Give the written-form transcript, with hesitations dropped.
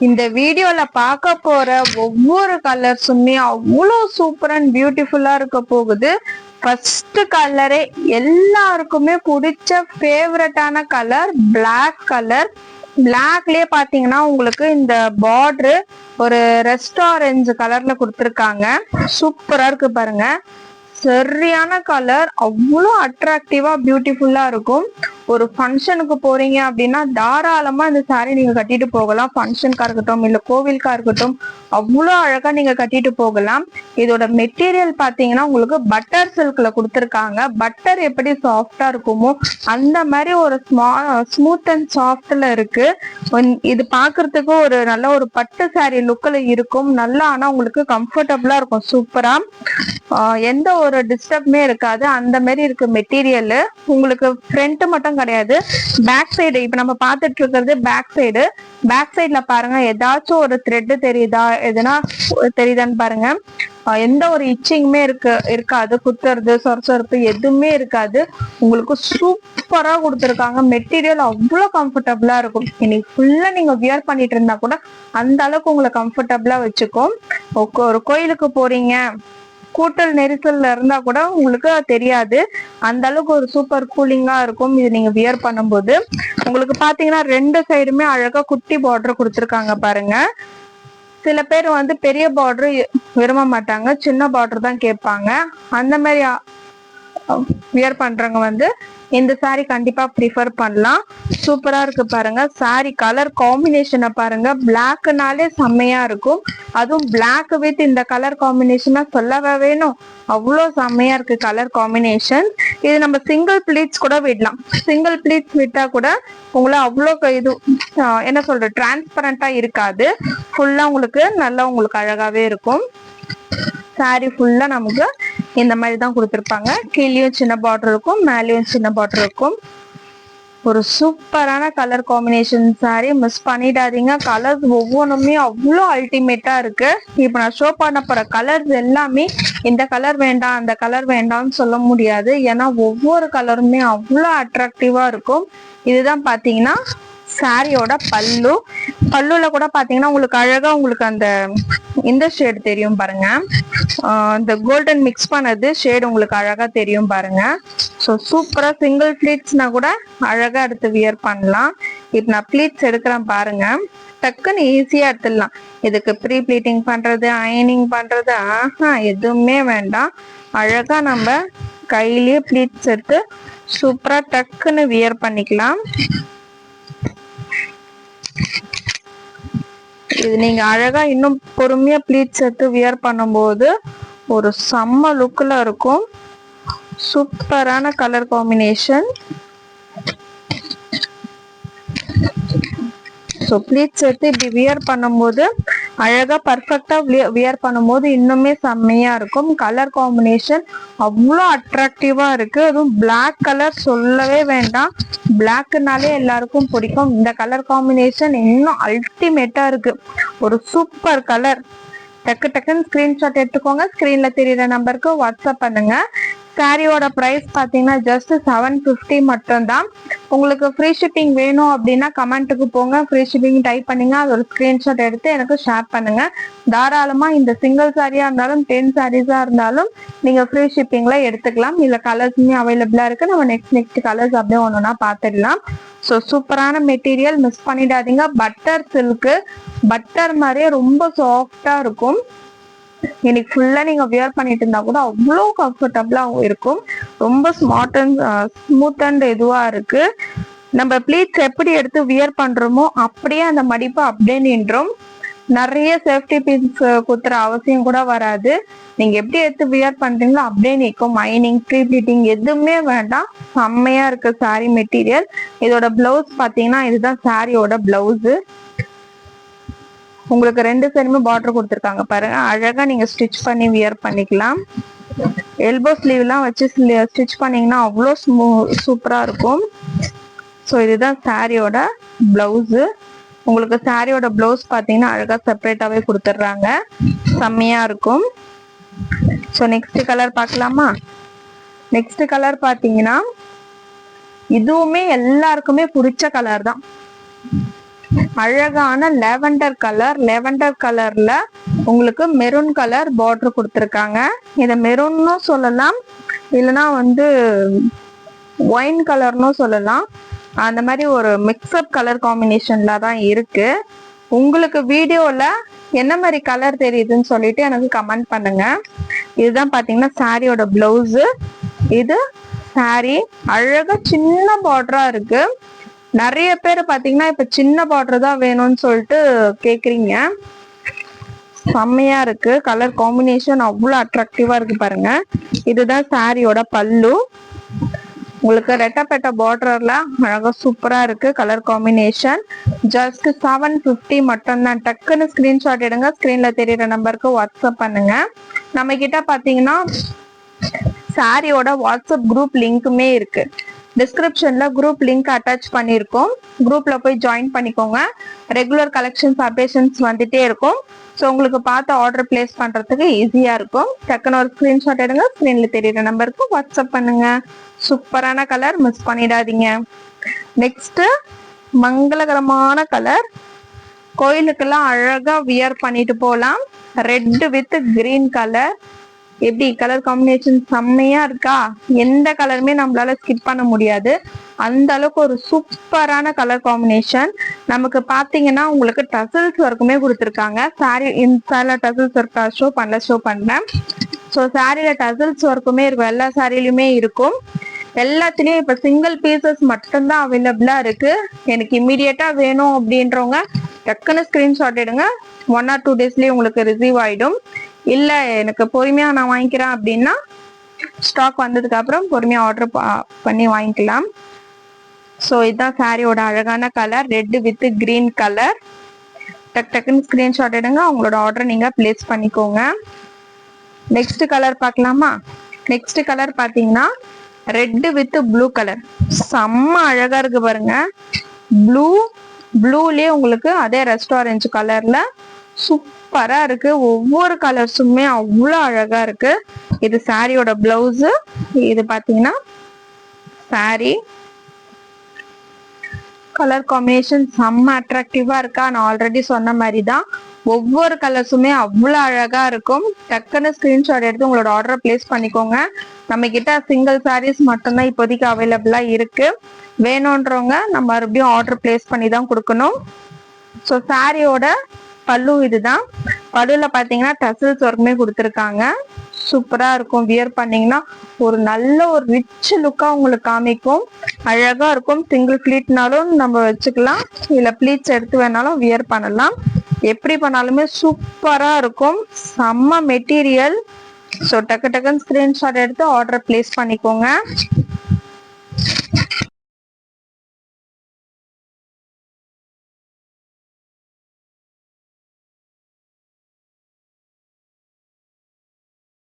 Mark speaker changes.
Speaker 1: இந்த வீடியோல பார்க்க போற ஒவ்வொரு கலர்ஸுமே அவ்வளோ சூப்பர் அண்ட் பியூட்டிஃபுல்லா இருக்க போகுது. ஃபர்ஸ்ட் கலரே எல்லாருக்குமே பிடிச்ச ஃபேவரட்டான கலர் பிளாக் கலர். பிளாக்லயே பாத்தீங்கன்னா உங்களுக்கு இந்த பார்டர் ஒரு ரெஸ்ட் ஆரஞ்சு கலர்ல கொடுத்துருக்காங்க. சூப்பரா இருக்கு பாருங்க. சரியான கலர், அவ்வளோ அட்ராக்டிவா பியூட்டிஃபுல்லா இருக்கும். ஒரு ஃபங்க்ஷனுக்கு போறீங்க அப்படின்னா தாராளமா இந்த சாரீ நீங்க கட்டிட்டு போகலாம். ஃபங்க்ஷனுக்கா இருக்கட்டும் இல்ல கோவிலுக்கா இருக்கட்டும் அவ்வளோ அழகா நீங்க கட்டிட்டு போகலாம். இதோட மெட்டீரியல் பாத்தீங்கன்னா உங்களுக்கு பட்டர் சில்க்ல கொடுத்துருக்காங்க. பட்டர் எப்படி சாஃப்டா இருக்குமோ அந்த மாதிரி ஒரு ஸ்மூத் அண்ட் சாஃப்ட்ல இருக்கு. இது பாக்குறதுக்கு ஒரு நல்ல ஒரு பட்டு சாரீ லுக்ல இருக்கும். நல்லா ஆனா உங்களுக்கு கம்ஃபர்டபுளா இருக்கும். சூப்பரா எந்த ஒரு டிஸ்டர்ப்மே இருக்காது. அந்த மாதிரி இருக்கு மெட்டீரியல். உங்களுக்கு ஃப்ரண்ட் மட்டும் கிடையாது, பேக் சைடு. இப்ப நம்ம பார்த்துட்டு இருக்கிறது பேக் சைடு. பேக் சைட்ல பாருங்க, ஏதாச்சும் ஒரு த்ரெட் தெரியுதா, எதுனா தெரியுதான்னு பாருங்க. எந்த ஒரு இச்சிங்குமே இருக்காது. குத்துறது சொரசொரப்பு எதுவுமே இருக்காது. உங்களுக்கு சூப்பரா கொடுத்துருக்காங்க. மெட்டீரியல் அவ்வளோ கம்ஃபர்டபுளா இருக்கும். இன்னைக்கு ஃபுல்லா நீங்க வியர் பண்ணிட்டு இருந்தா கூட அந்த அளவுக்கு உங்களை கம்ஃபர்டபுளா வச்சுக்கும். ஒரு கோயிலுக்கு போறீங்க, கூட்டல் நெரிசல்ல இருந்தா கூட உங்களுக்கு தெரியாது. அந்த அளவுக்கு ஒரு சூப்பர் கூலிங்கா இருக்கும் இது நீங்க வியர் பண்ணும்போது. உங்களுக்கு பாத்தீங்கன்னா ரெண்டு சைடுமே அழகா குட்டி பார்டர் கொடுத்துருக்காங்க பாருங்க. சில பேர் வந்து பெரிய பார்டர் விரும்ப மாட்டாங்க, சின்ன பார்டர் தான் கேட்பாங்க. அந்த மாதிரி வியர் பண்றவங்க வந்து இந்த சாரி கண்டிப்பா ப்ரிஃபர் பண்ணலாம். சூப்பரா இருக்கு பாருங்க. சாரி கலர் காம்பினேஷனை பாருங்க. பிளாக்னாலே செம்மையா இருக்கும். அதுவும் பிளாக் வித் இந்த கலர் காம்பினேஷனா சொல்லவே வேணும். அவ்வளோ செம்மையா இருக்கு கலர் காம்பினேஷன். இது நம்ம சிங்கிள் பிளீட்ஸ் கூட விடலாம். சிங்கிள் பிளீட்ஸ் விட்டா கூட உங்களை அவ்வளோ இது என்ன சொல்ற டிரான்ஸ்பரண்டா இருக்காது. ஃபுல்லா உங்களுக்கு நல்லா உங்களுக்கு அழகாவே இருக்கும். சாரி ஃபுல்லா நமக்கு இந்த மாதிரி தான் கொடுத்துருப்பாங்க. கீழேயும் சின்ன பார்டர் இருக்கும், மேலேயும் சின்ன பார்டர் இருக்கும். ஒரு சூப்பரான கலர் காம்பினேஷன் சாரி, மிஸ் பண்ணிடாதீங்க. கலர்ஸ் ஒவ்வொன்றுமே அவ்வளோ அல்டிமேட்டா இருக்கு. இப்போ நான் ஷோ பண்ண போற கலர்ஸ் எல்லாமே இந்த கலர் வேண்டாம் அந்த கலர் வேண்டாம்னு சொல்ல முடியாது. ஏன்னா ஒவ்வொரு கலருமே அவ்வளோ அட்ராக்டிவா இருக்கும். இதுதான் பாத்தீங்கன்னா சாரியோட பல்லு. பல்லுல கூட பாத்தீங்கன்னா உங்களுக்கு அழகா உங்களுக்கு அந்த இந்த ஷேட் தெரியும் பாருங்க. இந்த கோல்டன் மிக்ஸ் பண்ணது ஷேட் உங்களுக்கு அழகா தெரியும் பாருங்க. ஸோ சூப்பரா சிங்கிள் பிளீட்ஸ்னா கூட அழகா எடுத்து வியர் பண்ணலாம். இப்போ நான் பிளீட்ஸ் எடுக்கிறேன் பாருங்க. டக்குன்னு ஈஸியா எடுத்துடலாம். இதுக்கு ப்ரீ ப்ளீட்டிங் பண்றது அயனிங் பண்றது எதுவுமே வேண்டாம். அழகா நம்ம கையிலேயே பிளீட்ஸ் எடுத்து சூப்பரா டக்குன்னு வியர் பண்ணிக்கலாம். இது நீங்க அழகா இன்னும் பொறுமையா ப்ளீட்ஸ் எடுத்து வியர் பண்ணும்போது ஒரு செம்ம லுக்ல இருக்கும். சூப்பரான கலர் காம்பினேஷன். ஸோ ப்ளீட்ஸ் எடுத்து இப்படி வியர் பண்ணும்போது அழகா பர்ஃபெக்டா வியர் பண்ணும்போது இன்னுமே செம்மையா இருக்கும். கலர் காம்பினேஷன் அவ்வளோ அட்ராக்டிவா இருக்கு. அதுவும் பிளாக் கலர் சொல்லவே வேண்டாம். பிளாக்னாலே எல்லாருக்கும் பிடிக்கும். இந்த கலர் காம்பினேஷன் இன்னும் அல்டிமேட்டா இருக்கு. ஒரு சூப்பர் கலர். டக்கு டக்குன்னு ஸ்கிரீன்ஷாட் எடுத்துக்கோங்க. ஸ்கிரீன்ல தெரியுற நம்பருக்கு வாட்ஸ்அப் பண்ணுங்க. சாரியோட பிரைஸ் பாத்தீங்கன்னா ஜஸ்ட் 750 மட்டும்தான். உங்களுக்கு ஃப்ரீ ஷிப்பிங் வேணும் அப்படின்னா கமெண்ட்டுக்கு போங்க, ஃப்ரீ ஷிப்பிங் டைப் பண்ணுங்க. அது ஒரு ஸ்கிரீன்ஷாட் எடுத்து எனக்கு ஷேர் பண்ணுங்க. தாராளமா இந்த சிங்கிள் சாரியா இருந்தாலும் 10 சாரீஸா இருந்தாலும் நீங்க ஃப்ரீ ஷிப்பிங்ல எடுத்துக்கலாம். இதுல கலர்ஸுமே அவைலபிளா இருக்கு. நம்ம நெக்ஸ்ட் கலர்ஸ் அப்படியே ஒன்னொன்னா பார்த்துடலாம். ஸோ சூப்பரான மெட்டீரியல், மிஸ் பண்ணிடாதீங்க. பட்டர் சில்க்கு, பட்டர் மாதிரியே ரொம்ப சாஃப்டா இருக்கும். இன்னைக்கு ஃபுல்லா நீங்க வியர் பண்ணிட்டு இருந்தா கூட அவ்வளோ கம்ஃபர்டபுளா இருக்கும். ரொம்ப ஸ்மூத் அண்ட் இதுவா இருக்கு. நம்ம ப்ளீட்ஸ் எப்படி எடுத்து வியர் பண்றோமோ அப்படியே அந்த மடிப்பு அப்படியே நின்றோம். நிறைய சேஃப்டி பின்ஸ் குத்துற அவசியம் கூட வராது. நீங்க எப்படி எடுத்து வியர் பண்றீங்களோ அப்படியே நிற்கும். மைனிங் ப்ரீ ப்ளீட்டிங் எதுவுமே வேண்டாம். செம்மையா இருக்கு சாரி மெட்டீரியல். இதோட பிளவுஸ் பாத்தீங்கன்னா இதுதான் சாரியோட பிளவுஸ். உங்களுக்கு ரெண்டு சைடுமே பார்டர் கொடுத்துருக்காங்க பாருங்க. அழகா நீங்க ஸ்டிச் பண்ணி வியர் பண்ணிக்கலாம். எல்போ ஸ்லீவ் எல்லாம் வச்சு ஸ்டிச் பண்ணீங்கன்னா அவ்வளோ சூப்பரா இருக்கும். ஸோ இதுதான் சாரியோட பிளவுஸ். உங்களுக்கு சாரியோட பிளவுஸ் பாத்தீங்கன்னா அழகா செப்பரேட்டாவே கொடுத்துட்றாங்க. செம்மையா இருக்கும். ஸோ நெக்ஸ்ட் கலர் பார்க்கலாமா? நெக்ஸ்ட் கலர் பாத்தீங்கன்னா இதுவுமே எல்லாருக்குமே பிடிச்ச கலர் தான். அழகான லேவெண்டர் கலர்ல உங்களுக்கு மெரூன் கலர் பார்டர் கொடுத்துருக்காங்க. இத மெரூன்னு சொல்லலாம், இல்லைன்னா வந்து ஒயின் கலர்னு சொல்லலாம். அந்த மாதிரி ஒரு மிக்ஸ்அப் கலர் காம்பினேஷன்ல தான் இருக்கு. உங்களுக்கு வீடியோல என்ன மாதிரி கலர் தெரியுதுன்னு சொல்லிட்டு எனக்கு கமெண்ட் பண்ணுங்க. இதுதான் பாத்தீங்கன்னா சாரியோட பிளவுஸ். இது சாரி அழகா சின்ன பார்டரா இருக்கு. நிறைய பேர் பாத்தீங்கன்னா இப்ப சின்ன பார்டர் தான் வேணும்னு சொல்லிட்டு கேக்குறீங்க. செம்மையா இருக்கு, கலர் காம்பினேஷன் அவ்வளவு அட்ராக்டிவா இருக்கு பாருங்க. இதுதான் சாரியோட பல்லு. உங்களுக்கு ரெட்டப்பட்ட பார்டர்ல அழகா சூப்பரா இருக்கு கலர் காம்பினேஷன். ஜஸ்ட் 750 மட்டும் தான். டக்குன்னு ஸ்கிரீன்ஷாட் எடுங்க, ஸ்கிரீன்ல தெரியுற நம்பருக்கு வாட்ஸ்அப் பண்ணுங்க. நம்ம கிட்ட பாத்தீங்கன்னா சாரியோட வாட்ஸ்அப் குரூப் லிங்க்குமே இருக்கு. டிஸ்கிரிப்ஷன்ல குரூப் லிங்க் அட்டாச் பண்ணிருக்கோம். குரூப்ல போய் ஜாயின் பண்ணிக்கோங்க. ரெகுலர் கலெக்ஷன்ஸ் அப்டேஷன்ஸ் வந்துட்டே இருக்கும். ஸோ உங்களுக்கு பார்த்து ஆர்டர் பிளேஸ் பண்றதுக்கு ஈஸியா இருக்கும். டக்குன்னு ஒரு ஸ்கிரீன்ஷாட் எடுங்க, ஸ்கிரீன்ல தெரியுற நம்பருக்கு வாட்ஸ்அப் பண்ணுங்க. சூப்பரான கலர், மிஸ் பண்ணிடாதீங்க. நெக்ஸ்ட் மங்களகரமான கலர், கோயிலுக்கெல்லாம் அழகா வியர் பண்ணிட்டு போலாம். Red with green colour. எப்படி கலர் காம்பினேஷன் செம்மையா இருக்கா? எந்த கலருமே நம்மளால ஸ்கிப் பண்ண முடியாது, அந்த அளவுக்கு ஒரு சூப்பரான கலர் காம்பினேஷன். நமக்கு பாத்தீங்கன்னா உங்களுக்கு டசல்ஸ் ஒர்க்குமே கொடுத்துருக்காங்க. சாரி இன்ஸ்டால டசல்ஸ் ஒர்க் ஷோ பண்றேன். ஸோ சாரியில டசல்ஸ் ஒர்க்குமே இருக்கும், எல்லா சாரிலுமே இருக்கும். எல்லாத்துலயும் இப்ப சிங்கிள் பீசஸ் மட்டும்தான் அவைலபிளா இருக்கு. எனக்கு இம்மிடியட்டா வேணும் அப்படின்றவங்க டக்குன்னு ஸ்கிரீன்ஷாட் எடுங்க. 1 or 2 டேஸ்லயே உங்களுக்கு ரிசீவ் ஆயிடும். இல்ல எனக்கு பொறுமையா நான் வாங்கிக்கிறேன் அப்படின்னா ஸ்டாக் வந்ததுக்கு அப்புறம் பொறுமையா ஆர்டர் பண்ணி வாங்கிக்கலாம். ஸோ இதுதான் சாரியோட அழகான colour, red with green colour. டக்குன்னு ஸ்கிரீன்ஷாட் எடுங்க, உங்களோட ஆர்டர் நீங்க பிளேஸ் பண்ணிக்கோங்க. நெக்ஸ்ட் கலர் பார்க்கலாமா? நெக்ஸ்ட் கலர் பாத்தீங்கன்னா ரெட் வித் ப்ளூ கலர். செம்ம அழகா இருக்கு பாருங்க. ப்ளூலயே உங்களுக்கு அதே ரெஸ்டாரண்ட் கலர்ல சூப்பரா இருக்கு. ஒவ்வொரு கலர்ஸுமே அவ்வளோ அழகா இருக்கு. இது சாரியோட பிளவுஸ். இது பாத்தீங்கன்னா சாரி கலர் காம்பினேஷன் செம்ம அட்ராக்டிவா இருக்கா? நான் ஆல்ரெடி சொன்ன மாதிரி தான் ஒவ்வொரு கலர்ஸுமே அவ்வளோ அழகா இருக்கும். டக்குன்னு ஸ்கிரீன்ஷாட் எடுத்து உங்களோட ஆர்டர் பிளேஸ் பண்ணிக்கோங்க. நம்ம கிட்ட சிங்கிள் சாரீஸ் மட்டும்தான் இப்போதைக்கு அவைலபிளா இருக்கு. வேணும்ன்றவங்க நம்ம மறுபடியும் ஆர்டர் பிளேஸ் பண்ணி தான் கொடுக்கணும். ஸோ சாரியோட பல்லு இதுதான். பல்லுல பாத்தீங்கன்னா டசல்ஸ் ஒர்க்குமே கொடுத்துருக்காங்க. சூப்பரா இருக்கும். வியர் பண்ணீங்கன்னா ஒரு நல்ல ஒரு ரிச் லுக்கா உங்களுக்கு காமிக்கும். அழகா இருக்கும். சிங்கிள் பிளீட்னாலும் நம்ம வச்சுக்கலாம், இல்ல பிளீட்ஸ் எடுத்து வேணாலும் வியர் பண்ணலாம். எப்படி பண்ணாலுமே சூப்பரா இருக்கும். செம்ம மெட்டீரியல். ஸோ டக்குன்னு ஸ்கிரீன்ஷாட் எடுத்து ஆர்டர் பிளேஸ் பண்ணிக்கோங்க.